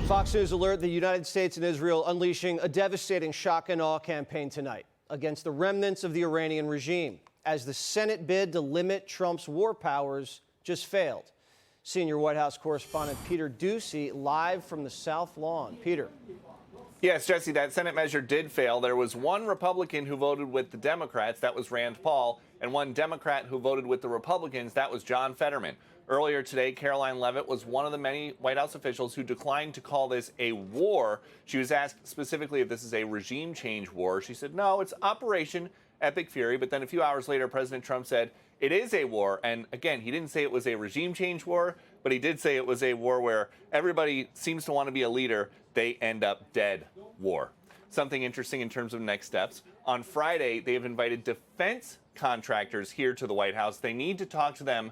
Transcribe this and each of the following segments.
Fox News alert: the United States and Israel unleashing a devastating shock and awe campaign tonight against the remnants of the Iranian regime as the Senate bid to limit Trump's war powers just failed. Senior White House correspondent Peter Doocy live from the South Lawn. Peter. Yes, Jesse, that Senate measure did fail. There was one Republican who voted with the Democrats, that was Rand Paul, and one Democrat who voted with the Republicans, that was John Fetterman. Earlier today, Caroline Leavitt was one of the many White House officials who declined to call this a war. She was asked specifically if this is a regime change war. She said, no, it's Operation Epic Fury. But then a few hours later, President Trump said it is a war. And again, he didn't say it was a regime change war, but he did say it was a war where everybody seems to want to be a leader. They end up dead war. Something interesting in terms of next steps. On Friday, they have invited defense contractors here to the White House. They need to talk to them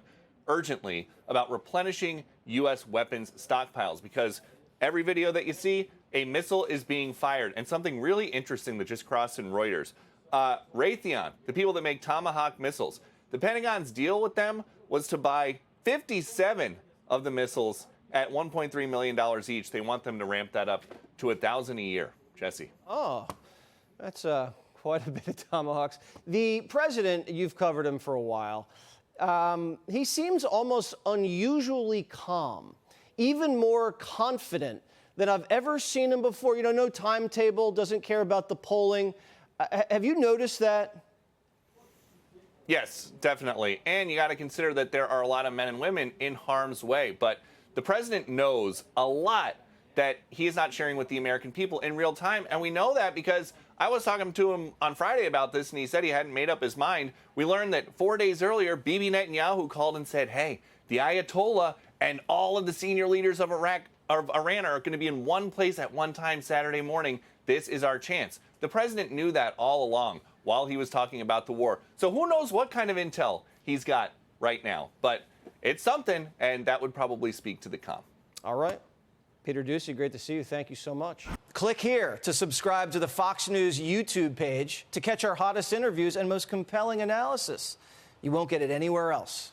urgently about replenishing U.S. weapons stockpiles, because every video that you see, a missile is being fired. And something really interesting that just crossed in Reuters. Raytheon, the people that make Tomahawk missiles, the Pentagon's deal with them was to buy 57 of the missiles at $1.3 million each. They want them to ramp that up to 1,000 a year. Jesse. Oh, that's quite a bit of Tomahawks. The president, you've covered him for a while. He seems almost unusually calm, even more confident than I've ever seen him before. You know, no timetable, doesn't care about the polling. Have you noticed that? Yes, definitely. And you got to consider that there are a lot of men and women in harm's way. But the president knows a lot that he is not sharing with the American people in real time. And we know that because I was talking to him on Friday about this, and he said he hadn't made up his mind. We learned that 4 days earlier, Bibi Netanyahu called and said, hey, the Ayatollah and all of the senior leaders of Iran are going to be in one place at one time Saturday morning. This is our chance. The president knew that all along while he was talking about the war. So who knows what kind of intel he's got right now. But it's something, and that would probably speak to the calm. All right. Peter Doocy, great to see you. Thank you so much. Click here to subscribe to the Fox News YouTube page to catch our hottest interviews and most compelling analysis. You won't get it anywhere else.